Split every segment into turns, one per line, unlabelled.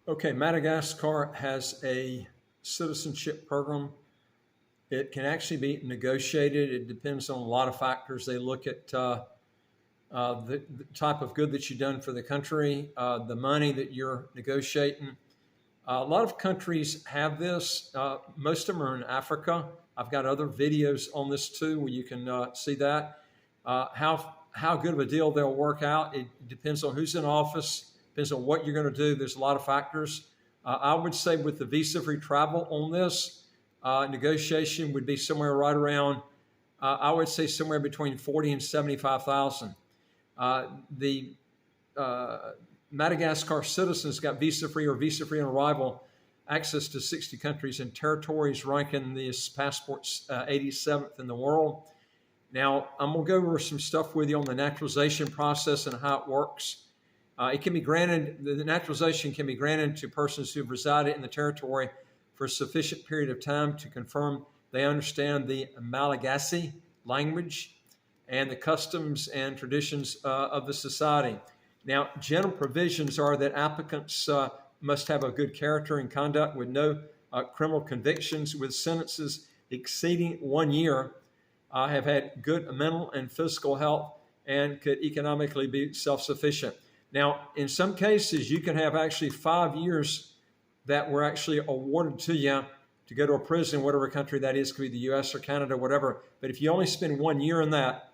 Okay, Madagascar has a citizenship program. It can actually be negotiated. It depends on a lot of factors. They look at the type of good that you've done for the country, the money that you're negotiating. A lot of countries have this. Most of them are in Africa. I've got other videos on this too, where you can see that. How good of a deal they'll work out. It depends on who's in office. Depends on what you're going to do. There's a lot of factors. I would say with the visa-free travel on this, negotiation would be somewhere right around, I would say somewhere between 40 and 75,000. The Madagascar citizens got visa-free or visa-free on arrival access to 60 countries and territories, ranking this passport's 87th in the world. Now, I'm going to go over some stuff with you on the naturalization process and how it works. It can be granted, the naturalization can be granted to persons who have resided in the territory for a sufficient period of time to confirm they understand the Malagasy language and the customs and traditions of the society. Now, general provisions are that applicants must have a good character and conduct with no criminal convictions, with sentences exceeding 1 year, have had good mental and physical health, and could economically be self-sufficient. Now, in some cases, you can have actually 5 years that were actually awarded to you to go to a prison, whatever country that is, could be the US or Canada, whatever. But if you only spend 1 year in that,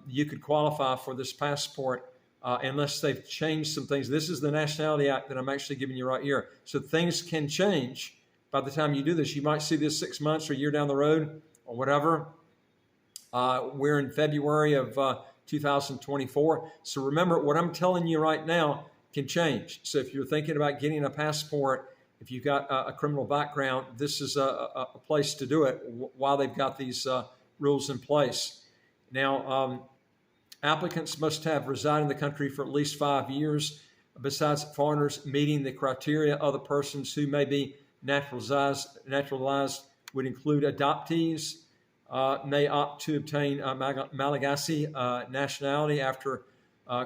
you could qualify for this passport unless they've changed some things. This is the Nationality Act that I'm actually giving you right here. So things can change by the time you do this. You might see this 6 months or a year down the road or whatever. We're in February of 2024. So remember, what I'm telling you right now can change. So if you're thinking about getting a passport, if you've got a criminal background, this is a place to do it while they've got these rules in place. Now, applicants must have resided in the country for at least 5 years. Besides foreigners meeting the criteria, other persons who may be naturalized would include adoptees, may opt to obtain Malagasy nationality after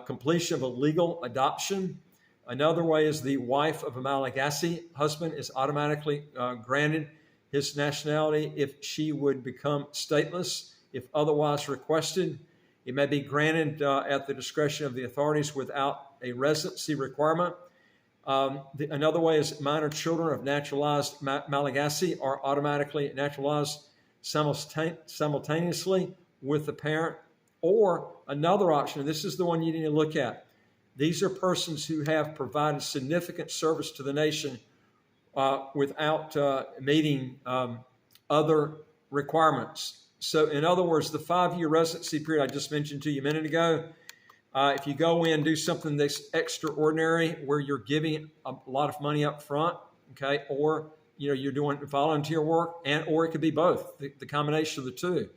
completion of a legal adoption. Another way is the wife of a Malagasy husband is automatically granted his nationality if she would become stateless, if otherwise requested. It may be granted at the discretion of the authorities without a residency requirement. Another way is minor children of naturalized Malagasy are automatically naturalized simultaneously with the parent. Or another option, and this is the one you need to look at. These are persons who have provided significant service to the nation without meeting other requirements. So in other words, the 5-year residency period I just mentioned to you a minute ago, if you go in and do something that's extraordinary where you're giving a lot of money up front, okay, or you're doing volunteer work, or it could be both, the combination of the two.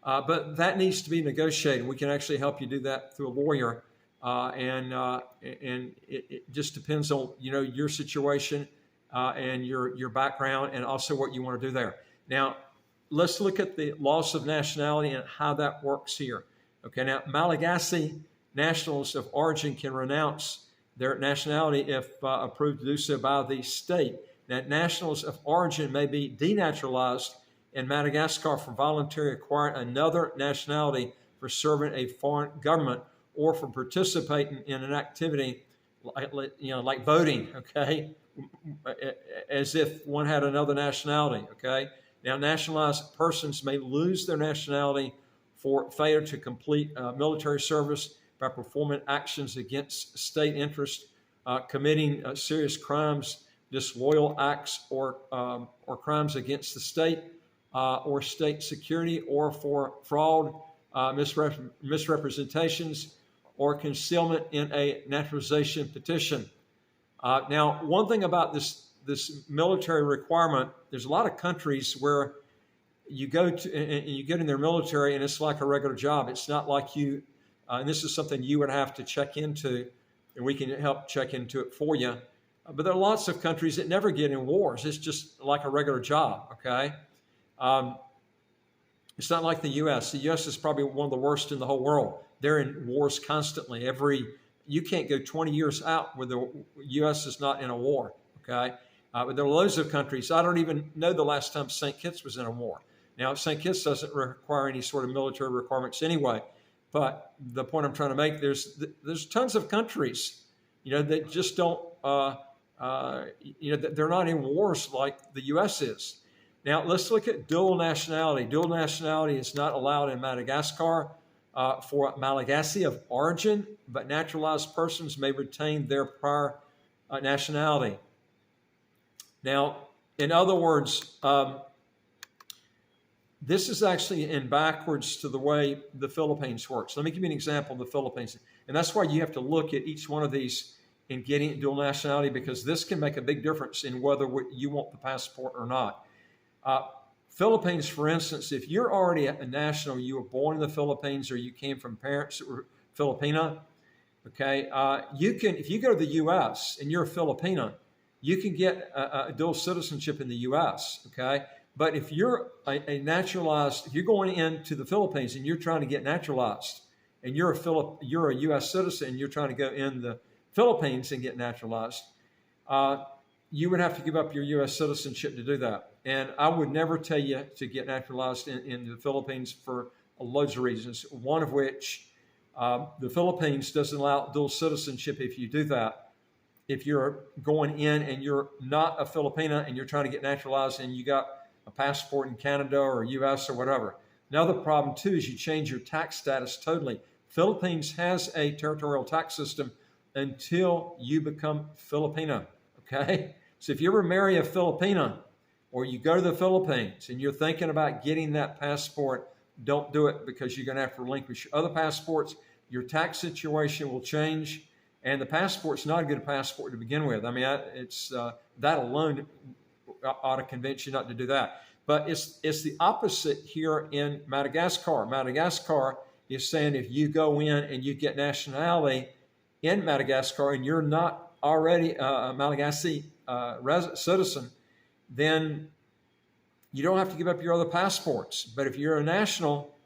But that needs to be negotiated. We can actually help you do that through a lawyer, and it just depends on your situation and your background, and also what you want to do there. Now, let's look at the loss of nationality and how that works here. Okay, now Malagasy nationals of origin can renounce their nationality if approved to do so by the state. Now, nationals of origin may be denaturalized in Madagascar for voluntarily acquiring another nationality for serving a foreign government or for participating in an activity like voting, okay, as if one had another nationality, okay. Now, nationalized persons may lose their nationality for failure to complete military service by performing actions against state interest, committing serious crimes, disloyal acts, or crimes against the state or state security, or for fraud, misrepresentations, or concealment in a naturalization petition. Now, one thing about this military requirement, there's a lot of countries where you go to and you get in their military and it's like a regular job. It's not like you, and this is something you would have to check into, and we can help check into it for you. But there are lots of countries that never get in wars. It's just like a regular job, okay? It's not like the U.S. The U.S. is probably one of the worst in the whole world. They're in wars constantly. You can't go 20 years out where the U.S. is not in a war, Okay, but there are loads of countries. I don't even know the last time St. Kitts was in a war. Now, St. Kitts doesn't require any sort of military requirements anyway. But the point I'm trying to make, there's tons of countries, that just don't, they're not in wars like the U.S. is. Now, let's look at dual nationality. Dual nationality is not allowed in Madagascar for Malagasy of origin, but naturalized persons may retain their prior nationality. Now, in other words, this is actually in backwards to the way the Philippines works. Let me give you an example of the Philippines. And that's why you have to look at each one of these in getting dual nationality, because this can make a big difference in whether you want the passport or not. Philippines, for instance, if you're already a national, you were born in the Philippines or you came from parents that were Filipina, okay, if you go to the U.S. and you're a Filipina, you can get a dual citizenship in the U.S., okay? But if you're a naturalized, if you're going into the Philippines and you're trying to get naturalized, and you're a U.S. citizen and you're trying to go in the Philippines and get naturalized, you would have to give up your U.S. citizenship to do that. And I would never tell you to get naturalized in the Philippines for loads of reasons, one of which the Philippines doesn't allow dual citizenship if you do that. If you're going in and you're not a Filipina and you're trying to get naturalized and you got a passport in Canada or US or whatever. Another problem too is you change your tax status totally. Philippines has a territorial tax system until you become Filipina, okay? So if you ever marry a Filipina or you go to the Philippines and you're thinking about getting that passport, don't do it, because you're going to have to relinquish your other passports. Your tax situation will change, and the passport's not a good passport to begin with. I mean, that alone ought to convince you not to do that. But it's the opposite here in Madagascar. Madagascar is saying if you go in and you get nationality in Madagascar and you're not already a Malagasy citizen, then you don't have to give up your other passports. But if you're a national,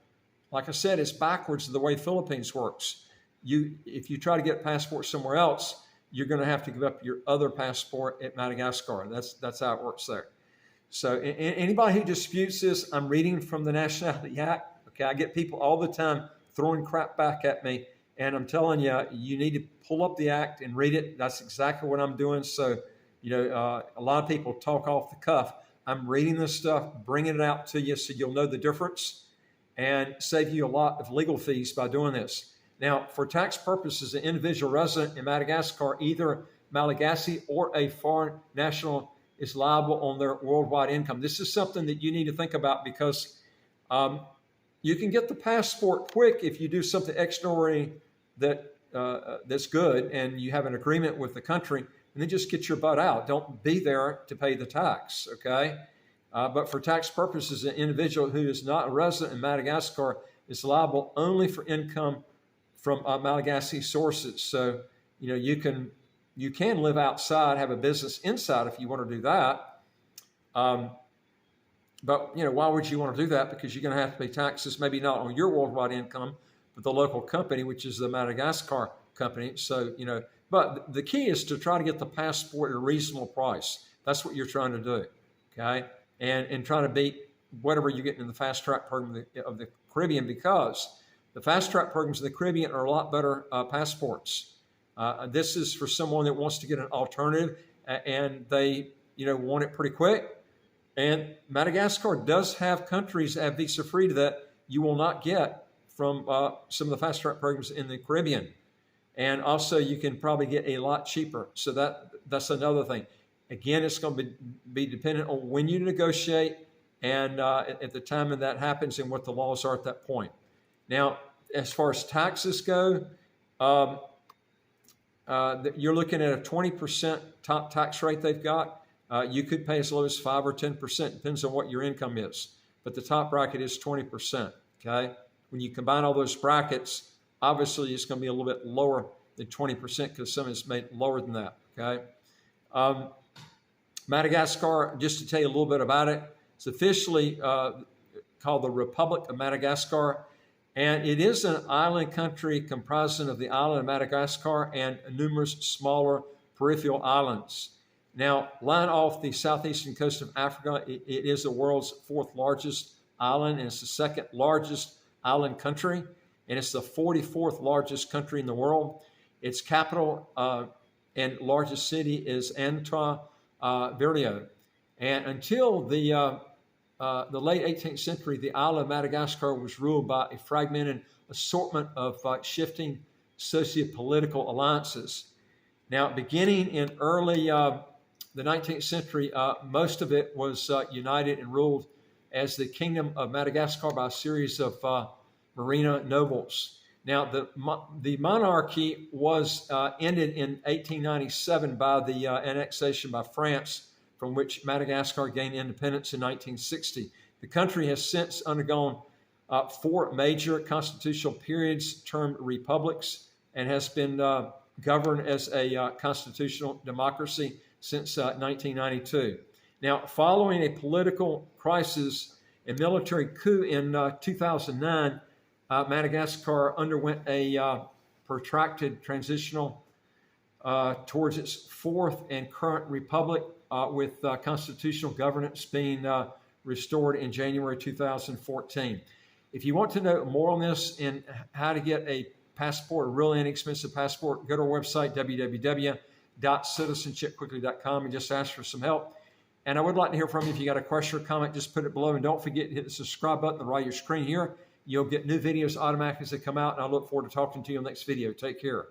like I said, it's backwards to the way Philippines works. If you try to get a passport somewhere else, you're going to have to give up your other passport at Madagascar. That's how it works there. So anybody who disputes this, I'm reading from the Nationality Act. Okay, I get people all the time throwing crap back at me, and I'm telling you, you need to pull up the act and read it. That's exactly what I'm doing. So, a lot of people talk off the cuff. I'm reading this stuff, bringing it out to you so you'll know the difference and save you a lot of legal fees by doing this. Now, for tax purposes, an individual resident in Madagascar, either Malagasy or a foreign national, is liable on their worldwide income. This is something that you need to think about, because you can get the passport quick if you do something extraordinary that's good and you have an agreement with the country, and then just get your butt out. Don't be there to pay the tax, okay? But for tax purposes, an individual who is not a resident in Madagascar is liable only for income from Malagasy sources. So, you can live outside, have a business inside if you want to do that. But, why would you want to do that? Because you're going to have to pay taxes, maybe not on your worldwide income, but the local company, which is the Madagascar company. So, but the key is to try to get the passport at a reasonable price. That's what you're trying to do, okay? And trying to beat whatever you get in the fast track program of the Caribbean, because the fast track programs in the Caribbean are a lot better passports. This is for someone that wants to get an alternative and they, want it pretty quick. And Madagascar does have countries that have visa free that you will not get from some of the fast track programs in the Caribbean. And also you can probably get a lot cheaper. So that's another thing. Again, it's going to be dependent on when you negotiate and at the time when that happens and what the laws are at that point. Now, as far as taxes go, you're looking at a 20% top tax rate they've got. You could pay as low as 5 or 10%, depends on what your income is. But the top bracket is 20%, okay? When you combine all those brackets, obviously it's going to be a little bit lower than 20% because some is made lower than that, okay? Madagascar, just to tell you a little bit about it, it's officially called the Republic of Madagascar. And it is an island country comprising of the island of Madagascar and numerous smaller peripheral islands. Now, lying off the southeastern coast of Africa, it is the world's fourth largest island, and it's the second largest island country, and it's the 44th largest country in the world. Its capital and largest city is Antananarivo. And until the late 18th century, the island of Madagascar was ruled by a fragmented assortment of shifting socio-political alliances. Now, beginning in early the 19th century, most of it was united and ruled as the Kingdom of Madagascar by a series of merino nobles. Now, the monarchy was ended in 1897 by the annexation by France, from which Madagascar gained independence in 1960. The country has since undergone 4 major constitutional periods termed republics and has been governed as a constitutional democracy since 1992. Now, following a political crisis and military coup in 2009, Madagascar underwent a protracted transitional towards its 4th and current republic, with constitutional governance being restored in January 2014. If you want to know more on this and how to get a passport, a really inexpensive passport, go to our website, www.citizenshipquickly.com, and just ask for some help. And I would like to hear from you. If you got a question or comment, just put it below. And don't forget to hit the subscribe button on the right of your screen here. You'll get new videos automatically as they come out. And I look forward to talking to you in the next video. Take care.